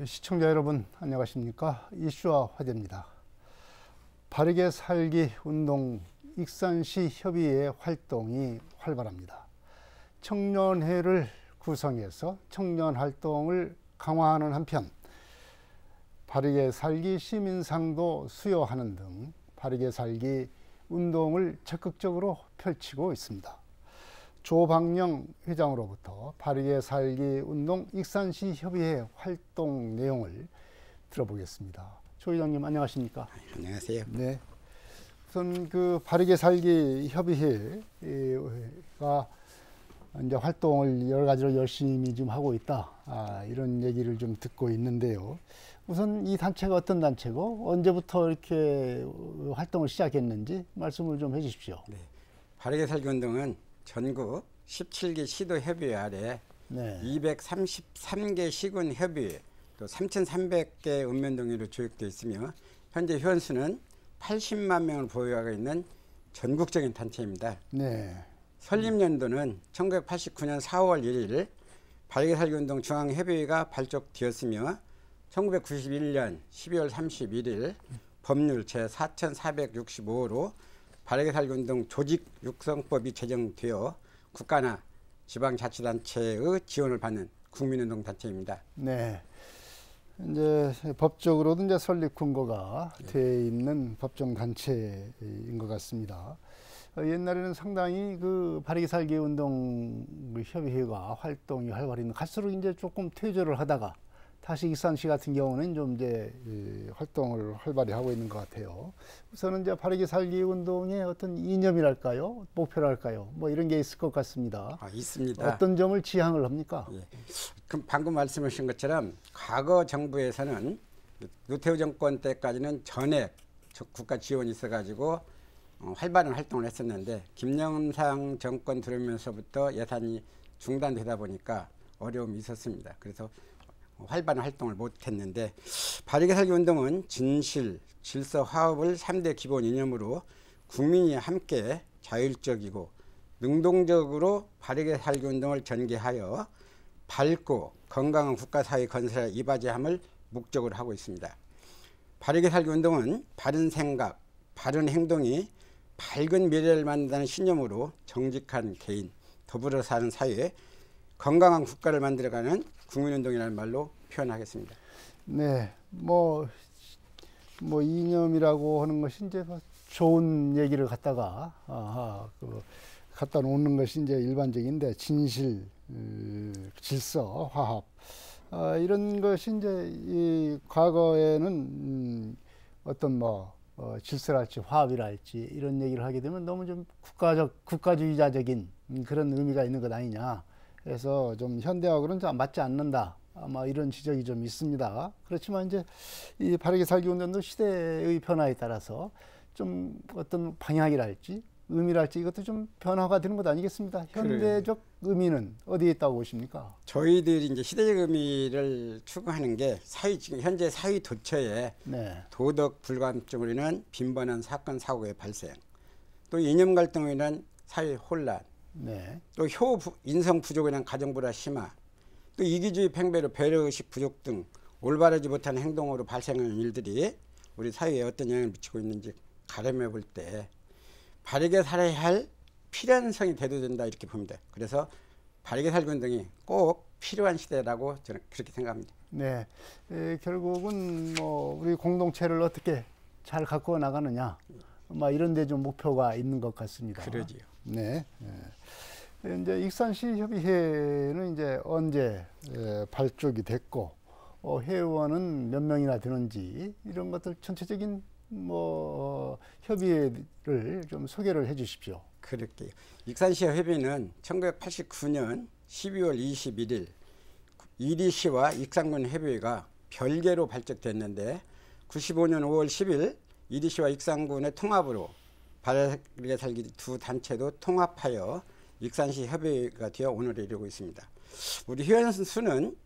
시청자 여러분 안녕하십니까? 이슈와 화제입니다. 바르게 살기 운동 익산시 협의회 활동이 활발합니다. 청년회를 구성해서 청년 활동을 강화하는 한편 바르게 살기 시민상도 수여하는 등 바르게 살기 운동을 적극적으로 펼치고 있습니다. 조방영 회장으로부터 바르게 살기 운동 익산시 협의회 활동 내용을 들어보겠습니다. 조 회장님 안녕하십니까? 안녕하세요. 네. 우선 그 바르게 살기 협의회가 이제 활동을 여러 가지로 열심히 좀 하고 있다. 이런 얘기를 좀 듣고 있는데요. 우선 이 단체가 어떤 단체고 언제부터 이렇게 활동을 시작했는지 말씀을 좀 해주십시오. 네. 바르게 살기 운동은 전국 17개 시도 협의회 아래 233개 시군 협의회 또 3,300개 읍면동회로 조직되어 있으며 현재 회원수는 80만 명을 보유하고 있는 전국적인 단체입니다. 네. 설립연도는 1989년 4월 1일 바르게 살기 운동 중앙협의회가 발족되었으며 1991년 12월 31일 법률 제4465호로 바르게 살기 운동 조직 육성법이 제정되어 국가나 지방자치단체의 지원을 받는 국민운동 단체입니다. 네. 이제 법적으로도 이제 설립 근거가 돼 있는 법정 단체인 것 같습니다. 옛날에는 상당히 그 바르게 살기 운동 협의회가 활동이 활발했는데 갈수록 이제 조금 퇴조를 하다가 다시 익산시 같은 경우는 좀 이제 활동을 활발히 하고 있는 것 같아요. 우선은 이제 바르게 살기 운동의 어떤 이념이랄까요, 목표랄까요, 뭐 이런 게 있을 것 같습니다. 있습니다. 어떤 점을 지향을 합니까? 예. 그럼 방금 말씀하신 것처럼 과거 정부에서는 노태우 정권 때까지는 전액 국가 지원이 있어가지고 활발한 활동을 했었는데 김영삼 정권 들어오면서부터 예산이 중단되다 보니까 어려움이 있었습니다. 그래서 활발한 활동을 못했는데 바르게 살기 운동은 진실, 질서, 화합을 3대 기본 이념으로 국민이 함께 자율적이고 능동적으로 바르게 살기 운동을 전개하여 밝고 건강한 국가사회 건설에 이바지함을 목적으로 하고 있습니다. 바르게 살기 운동은 바른 생각, 바른 행동이 밝은 미래를 만든다는 신념으로 정직한 개인, 더불어 사는 사회, 건강한 국가를 만들어가는 국민운동이라는 말로 표현하겠습니다. 네, 뭐 이념이라고 하는 것이 이제 좋은 얘기를 갖다가 갖다 놓는 것이 이제 일반적인데 진실, 질서, 화합 이런 것이 이제 이 과거에는 어떤 질서랄지 화합이랄지 이런 얘기를 하게 되면 너무 좀 국가주의자적인 그런 의미가 있는 것 아니냐. 그래서 좀 현대하고는 좀 맞지 않는다. 아마 이런 지적이 좀 있습니다. 그렇지만 이제 이 바르게 살기 운동도 시대의 변화에 따라서 좀 어떤 방향이랄지 의미랄지 이것도 좀 변화가 되는 것 아니겠습니까? 현대적 의미는 어디에 있다고 보십니까? 저희들이 이제 시대적 의미를 추구하는 게 지금 현재 사회 도처에 도덕 불감증으로 인한 빈번한 사건 사고의 발생, 또 이념 갈등으로 인한 사회 혼란, 또 인성 부족으로 인한 가정 불화 심화, 또 이기주의 팽배로 배려의식 부족 등 올바르지 못한 행동으로 발생하는 일들이 우리 사회에 어떤 영향을 미치고 있는지 가늠해 볼 때 바르게 살아야 할 필연성이 대두된다 이렇게 봅니다. 그래서 바르게 살기 운동이 꼭 필요한 시대라고 저는 그렇게 생각합니다. 네, 결국은 우리 공동체를 어떻게 잘 가꾸어 나가느냐, 이런 데 좀 목표가 있는 것 같습니다. 그러지요. 네. 이제 익산시 협의회는 이제 언제 발족이 됐고 회원은 몇 명이나 되는지 이런 것들 전체적인 협의회를 좀 소개를 해 주십시오. 그럴게요. 익산시 협의회는 1989년 12월 21일 이리시와 익산군 협의회가 별개로 발족됐는데 95년 5월 10일 이리시와 익산군의 통합으로 바르게 살기 두 단체도 통합하여 익산시 협의회가 되어 오늘에 이르고 있습니다. 우리 회원 수는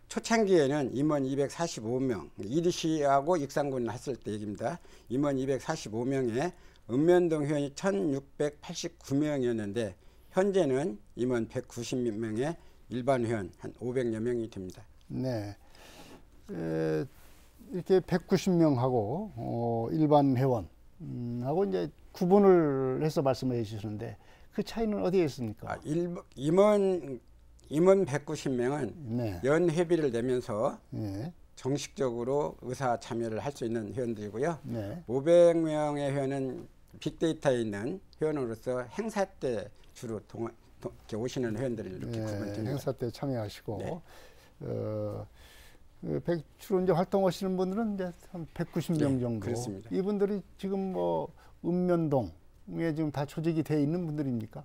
초창기에는 임원 245명, 이리시하고 익산군 했을 때 얘기입니다. 임원 245명에 읍면동 회원이 1689명이었는데 현재는 임원 190명에 일반 회원 한 500여 명이 됩니다. 네. 이렇게 190명하고 일반 회원 하고 이제 구분을 해서 말씀을 해주시는데 그 차이는 어디에 있습니까? 임원 190명은 네. 연회비를 내면서 네. 정식적으로 의사 참여를 할 수 있는 회원들이고요. 네. 500명의 회원은 빅데이터에 있는 회원으로서 행사 때 주로 이렇게 오시는 회원들을 이렇게 구분됩니다. 행사 때 참여하시고 네. 주로 이제 활동하시는 분들은 이제 한 190명 네, 정도. 그렇습니다. 이분들이 지금 뭐 읍면동에 지금 다 조직이 돼 있는 분들입니까?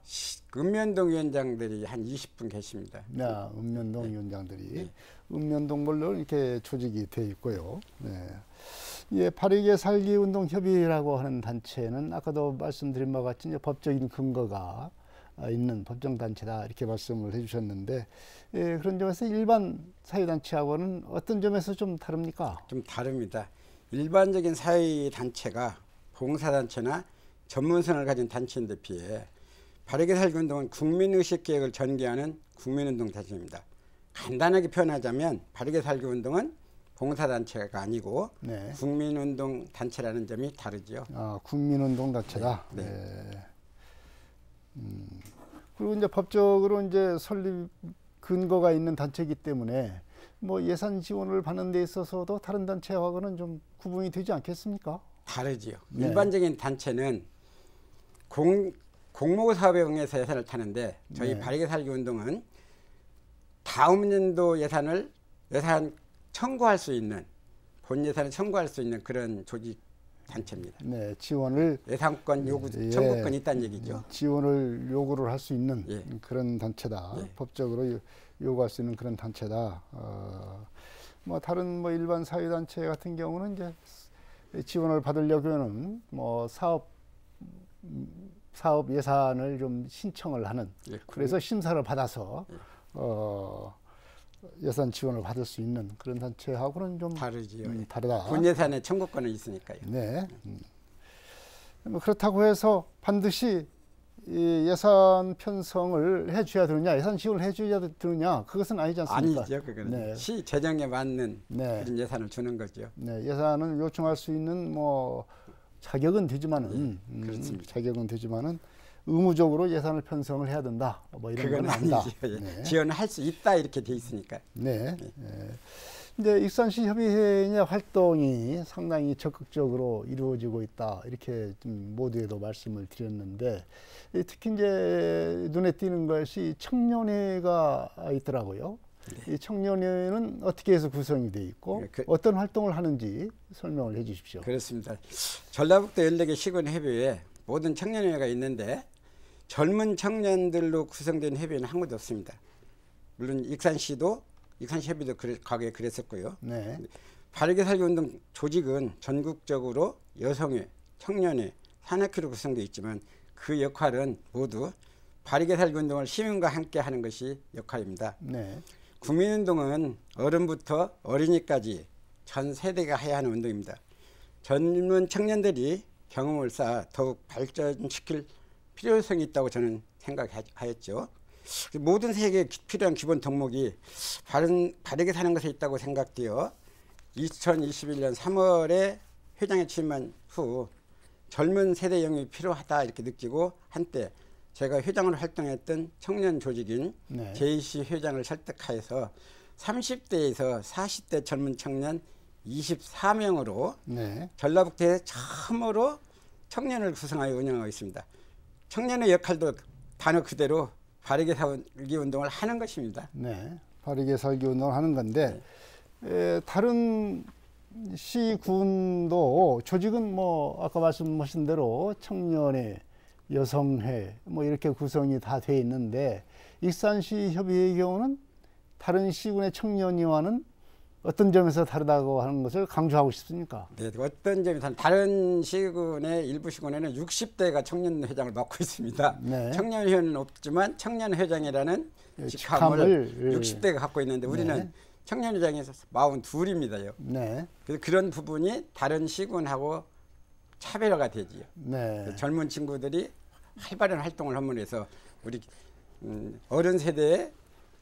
읍면동 위원장들이 한 20분 계십니다. 네, 읍면동 네. 위원장들이 네. 읍면동별로 이렇게 조직이 돼 있고요. 네. 예, 바르게 살기 운동 협의회라고 하는 단체는 아까도 말씀드린 바와 같이 이제 법적인 근거가 있는 법정 단체다 이렇게 말씀을 해주셨는데, 예, 그런 점에서 일반 사회단체하고는 어떤 점에서 좀 다릅니까? 좀 다릅니다. 일반적인 사회단체가 봉사단체나 전문성을 가진 단체인데 비해 바르게 살기 운동은 국민의식 계획을 전개하는 국민운동 단체입니다. 간단하게 표현하자면 바르게 살기 운동은 봉사단체가 아니고 네. 국민운동 단체라는 점이 다르죠. 국민운동 단체다. 네. 네. 그리고 이제 법적으로 이제 설립 근거가 있는 단체이기 때문에 뭐 예산 지원을 받는 데 있어서도 다른 단체하고는 좀 구분이 되지 않겠습니까? 다르지요. 네. 일반적인 단체는 공모 사업에 응해서 예산을 타는데 저희 네. 바르게 살기 운동은 다음 연도 예산 청구할 수 있는 본 예산을 청구할 수 있는 그런 조직 단체입니다. 네, 지원을 예산권 요구 청구권이 있다는 얘기죠. 지원을 요구를 할 수 있는 예. 그런 단체다. 예. 법적으로 요구할 수 있는 그런 단체다. 뭐 다른 뭐 일반 사회 단체 같은 경우는 이제 지원을 받으려면은 뭐 사업 예산을 좀 신청을 하는. 예. 그래서 심사를 받아서 예산 지원을 받을 수 있는 그런 단체하고는 좀 다르지요. 다르다. 본 예산에 청구권은 있으니까요. 네. 뭐 그렇다고 해서 반드시 이 예산 편성을 해줘야 되느냐, 예산 지원을 해줘야 되느냐, 그것은 아니지 않습니까? 아니죠. 그거는 네. 시 재정에 맞는 네. 그런 예산을 주는 거죠. 네, 예산은 요청할 수 있는 뭐 자격은 되지만은 그렇습니다. 자격은 되지만은 의무적으로 예산을 편성을 해야 된다. 뭐 이런 그건 건 아니다. 아니죠. 예. 네. 지원을 할 수 있다 이렇게 돼 있으니까. 네. 네. 이제 익산시 협의회의 활동이 상당히 적극적으로 이루어지고 있다 이렇게 좀 모두에도 말씀을 드렸는데 특히 이제 눈에 띄는 것이 청년회가 있더라고요. 네. 이 청년회는 어떻게 해서 구성이 돼 있고 어떤 활동을 하는지 설명을 해주십시오. 그렇습니다. 전라북도 14개 시군 협의회에 모든 청년회가 있는데 젊은 청년들로 구성된 협의회는 한 곳도 없습니다. 물론 익산시 협의도 과거에 그랬었고요. 네. 바르게 살기 운동 조직은 전국적으로 여성회, 청년회, 산악회로 구성되어 있지만 그 역할은 모두 바르게 살기 운동을 시민과 함께 하는 것이 역할입니다. 네. 국민운동은 어른부터 어린이까지 전 세대가 해야 하는 운동입니다. 젊은 청년들이 경험을 쌓아 더욱 발전시킬 필요성이 있다고 저는 생각하였죠. 모든 세계에 필요한 기본 덕목이 바르게 사는 것에 있다고 생각되어 2021년 3월에 회장에 취임한 후 젊은 세대 영입이 필요하다 이렇게 느끼고 한때 제가 회장으로 활동했던 청년 조직인 네. JC 회장을 설득하여서 30대에서 40대 젊은 청년 24명으로 네. 전라북도에 처음으로 청년을 구성하여 운영하고 있습니다. 청년의 역할도 단어 그대로 바르게 살기 운동을 하는 것입니다. 네. 바르게 살기 운동을 하는 건데 다른 시군도 조직은 뭐 아까 말씀하신 대로 청년회, 여성회 뭐 이렇게 구성이 다 돼 있는데 익산시 협의회의 경우는 다른 시군의 청년위와는 어떤 점에서 다르다고 하는 것을 강조하고 싶습니까? 네, 어떤 점이 다른 시군의 일부 시군에는 60대가 청년회장을 맡고 있습니다. 네. 청년회원은 없지만 청년회장이라는 직함을 60대가 갖고 있는데 우리는 네. 청년회장에서 42입니다요. 네. 그래서 그런 부분이 다른 시군하고 차별화가 되지요. 네. 젊은 친구들이 활발한 활동을 함으로써 우리 어른 세대의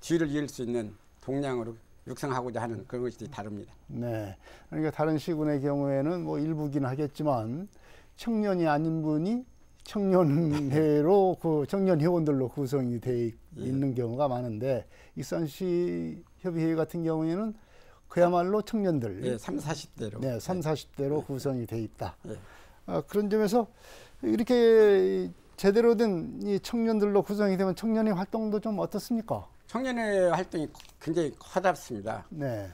뒤를 이을 수 있는 동량으로 육성하고자 하는 그런 것이 다릅니다. 네. 그러니까 다른 시군의 경우에는 뭐 일부긴 하겠지만 청년이 아닌 분이 청년회로 그 청년 회원들로 구성이 돼 있는 경우가 많은데 익산시 협의회 같은 경우에는 그야말로 청년들, 예, 3, 40대로. 네, 3, 40대로 구성이 돼 있다. 예. 그런 점에서 이렇게 제대로 된 이 청년들로 구성이 되면 청년의 활동도 좀 어떻습니까? 청년회 활동이 굉장히 커답습니다. 네.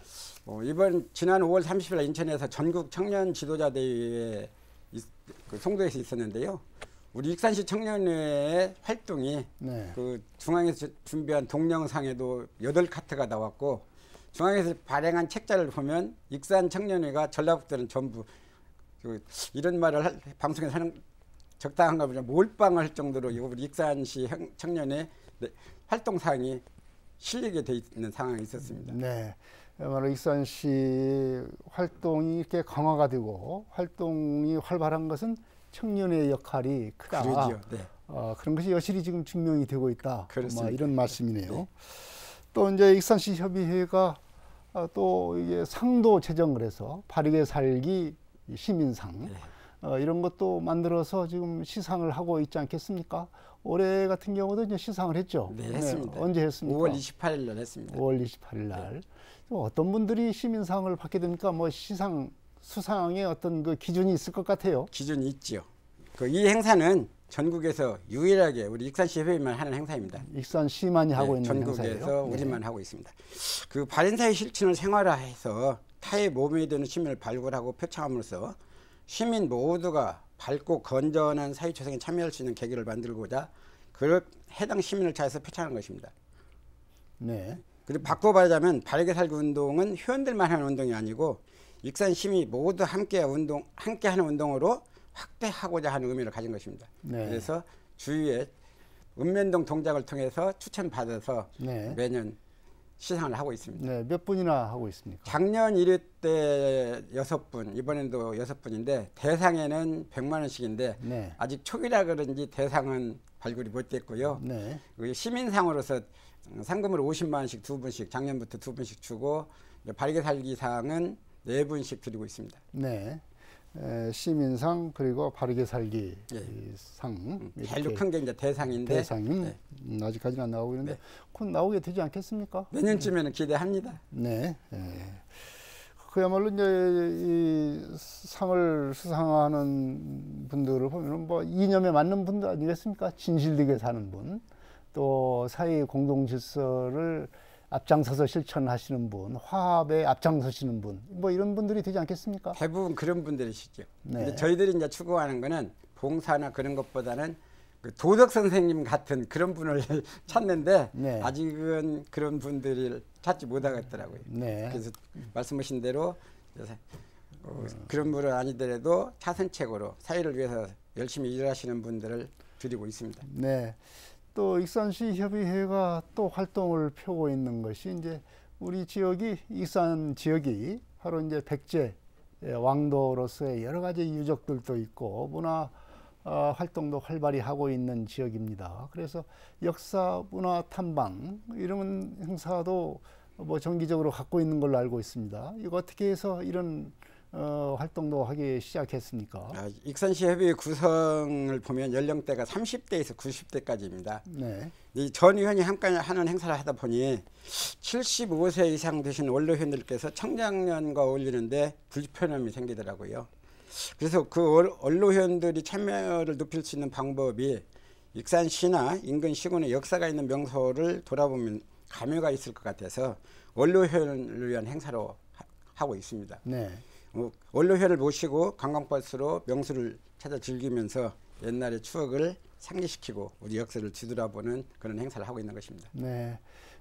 이번 지난 5월 30일 인천에서 전국 청년 지도자 대회 그 송도에서 있었는데요. 우리 익산시 청년회의 활동이 네. 그 중앙에서 준비한 동영상에도 8카트가 나왔고 중앙에서 발행한 책자를 보면 익산 청년회가 전라북도는 전부 이런 말을 방송에서 하는 적당한가 보자 몰빵을 할 정도로 우리 익산시 청년회 활동사항이 실리게 돼 있는 상황이 있었습니다. 네. 바로 익산시 활동이 이렇게 강화가 되고 활동이 활발한 것은 청년의 역할이 크다. 그러죠. 네. 그런 것이 여실히 지금 증명이 되고 있다. 이런 말씀이네요. 네. 또 이제 익산시 협의회가 또 이게 상도 제정을 해서 바르게 살기 시민상 네. 이런 것도 만들어서 지금 시상을 하고 있지 않겠습니까? 올해 같은 경우도 이제 시상을 했죠. 네, 했습니다. 언제 했습니까? 5월 28일 날 했습니다. 5월 28일 날. 어떤 분들이 시민상을 받게 됩니까? 뭐 수상의 어떤 그 기준이 있을 것 같아요. 기준이 있죠. 이 행사는 전국에서 유일하게 우리 익산시 협의회만 하는 행사입니다. 익산시만이 하고 있는 전국에서 행사예요. 우리만 하고 있습니다. 그 발인사의 실천을 생활화해서 타의 몸에 드는 시민을 발굴하고 표창함으로써 시민 모두가 밝고 건전한 사회초생에 참여할 수 있는 계기를 만들고자 그 해당 시민을 찾아서 표창하는 것입니다. 네. 그리고 바꿔 말하자면 바르게 살기 운동은 회원들만 하는 운동이 아니고 익산 시민이 모두 함께하는 운동으로 확대하고자 하는 의미를 가진 것입니다. 네. 그래서 주위에 읍면동 동작을 통해서 추천받아서 네. 매년 시상을 하고 있습니다. 네. 몇 분이나 하고 있습니까? 작년 1회 때 6분, 이번에도 6분인데 대상에는 100만 원씩인데 네. 아직 초기라 그런지 대상은 발굴이 못 됐고요. 네. 시민상으로서 상금을 50만 원씩 2분씩 작년부터 2분씩 주고 바르게 살기 상은 4분씩 드리고 있습니다. 네. 시민상 그리고 바르게 살기 예. 상. 제일 큰 게 이제 대상인데 대상이 네. 아직까지는 안 나오고 있는데 네. 곧 나오게 되지 않겠습니까? 내년쯤에는 기대합니다. 네. 그야말로 이제 이 상을 수상하는 분들을 보면 뭐 이념에 맞는 분들 아니겠습니까? 진실되게 사는 분, 또 사회 공동 질서를 앞장서서 실천하시는 분, 화합에 앞장서시는 분, 뭐 이런 분들이 되지 않겠습니까? 대부분 그런 분들이시죠. 네. 근데 저희들이 이제 추구하는 거는 봉사나 그런 것보다는 그 도덕 선생님 같은 그런 분을 찾는데 네. 아직은 그런 분들을 찾지 못하겠더라고요. 네. 그래서 말씀하신 대로 그런 분은 아니더라도 차선책으로 사회를 위해서 열심히 일하시는 분들을 드리고 있습니다. 네. 또 익산시 협의회가 또 활동을 펴고 있는 것이 이제 우리 지역이 익산 지역이 바로 이제 백제 왕도로서의 여러 가지 유적들도 있고 문화 활동도 활발히 하고 있는 지역입니다. 그래서 역사 문화 탐방 이런 행사도 뭐 정기적으로 갖고 있는 걸로 알고 있습니다. 이거 어떻게 해서 이런 활동도 하기 시작했습니까? 익산시 협의회 구성을 보면 연령대가 30대에서 90대까지입니다. 네. 이 전 의원이 함께 하는 행사를 하다 보니 75세 이상 되신 원로 회원들께서 청장년과 어울리는데 불편함이 생기더라고요. 그래서 그 원로 회원들이 참여를 높일 수 있는 방법이 익산시나 인근 시군의 역사가 있는 명소를 돌아보면 감회가 있을 것 같아서 원로 회원을 위한 행사로 하고 있습니다. 네. 원로회를 모시고 관광버스로 명소를 찾아 즐기면서 옛날의 추억을 상기시키고 우리 역사를 뒤돌아보는 그런 행사를 하고 있는 것입니다. 네.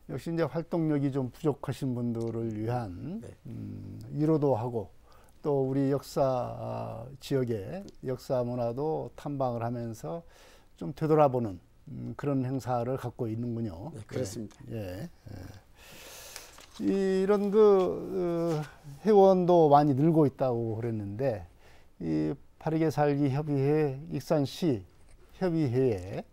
역시 이제 활동력이 좀 부족하신 분들을 위한 네. 위로도 하고 또 우리 역사 지역의 역사 문화도 탐방을 하면서 좀 되돌아보는 그런 행사를 갖고 있는군요. 네, 그렇습니다. 예. 이런 회원도 많이 늘고 있다고 그랬는데 이 바르게 살기 협의회 익산시 협의회에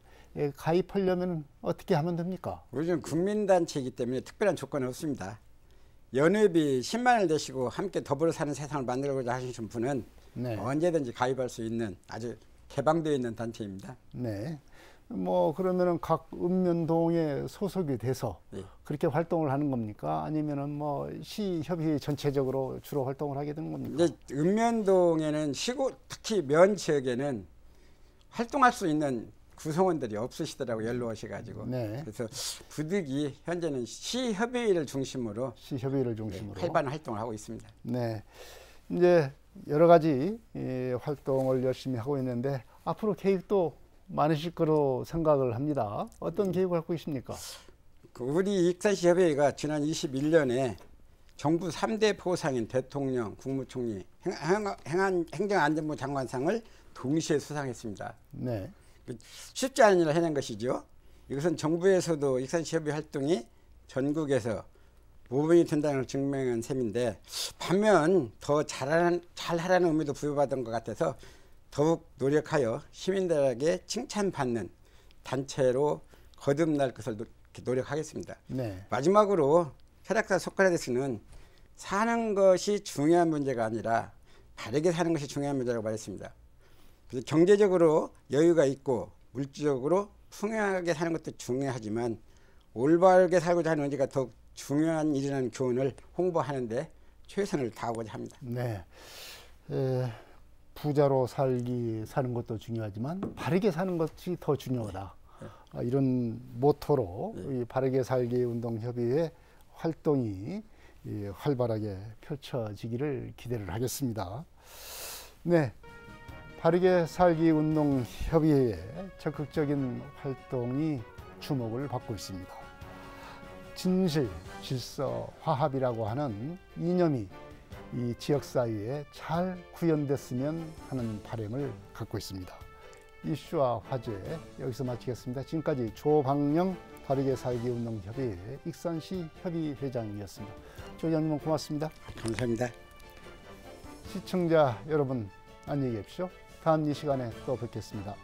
가입하려면 어떻게 하면 됩니까? 우리는 국민단체이기 때문에 특별한 조건은 없습니다. 연회비 10만 원을 내시고 함께 더불어 사는 세상을 만들고자 하시는 분은 네. 언제든지 가입할 수 있는 아주 개방되어 있는 단체입니다. 네. 뭐 그러면은 각 읍면동에 소속이 돼서 네. 그렇게 활동을 하는 겁니까? 아니면은 뭐 시협의 전체적으로 주로 활동을 하게 되는 겁니까? 이제 읍면동에는 시골 특히 면 지역에는 활동할 수 있는 구성원들이 없으시더라고요. 연로하셔가지고. 네. 그래서 부득이 현재는 시협의회를 중심으로 시협의를 중심으로 활발한 활동을 하고 있습니다. 네. 이제 여러 가지 활동을 열심히 하고 있는데 앞으로 계획도 많으실 거로 생각을 합니다. 어떤 계획을 갖고 계십니까? 우리 익산시 협의회가 지난 21년에 정부 3대 포상인 대통령, 국무총리, 행정안전부 장관상을 동시에 수상했습니다. 네. 쉽지 않은 일을 해낸 것이죠. 이것은 정부에서도 익산시 협의회 활동이 전국에서 모범이 된다는 걸 증명한 셈인데 반면 더 잘하라는 의미도 부여받은 것 같아서 더욱 노력하여 시민들에게 칭찬받는 단체로 거듭날 것을 노력하겠습니다. 네. 마지막으로 철학자 소크라테스는 사는 것이 중요한 문제가 아니라 바르게 사는 것이 중요한 문제라고 말했습니다. 그래서 경제적으로 여유가 있고 물질적으로 풍요하게 사는 것도 중요하지만 올바르게 살고자 하는 의지가 더욱 중요한 일이라는 교훈을 홍보하는데 최선을 다하고자 합니다. 네. 부자로 사는 것도 중요하지만 바르게 사는 것이 더 중요하다. 이런 모토로 이 바르게 살기 운동협의회 활동이 활발하게 펼쳐지기를 기대를 하겠습니다. 네, 바르게 살기 운동협의회의 적극적인 활동이 주목을 받고 있습니다. 진실, 질서, 화합이라고 하는 이념이 이 지역사회에 잘 구현됐으면 하는 바람을 갖고 있습니다. 이슈와 화제 여기서 마치겠습니다. 지금까지 조방영 바르게 살기 운동협의회 익산시 협의회장이었습니다. 조 회장님은 고맙습니다. 감사합니다. 시청자 여러분 안녕히 계십시오. 다음 이 시간에 또 뵙겠습니다.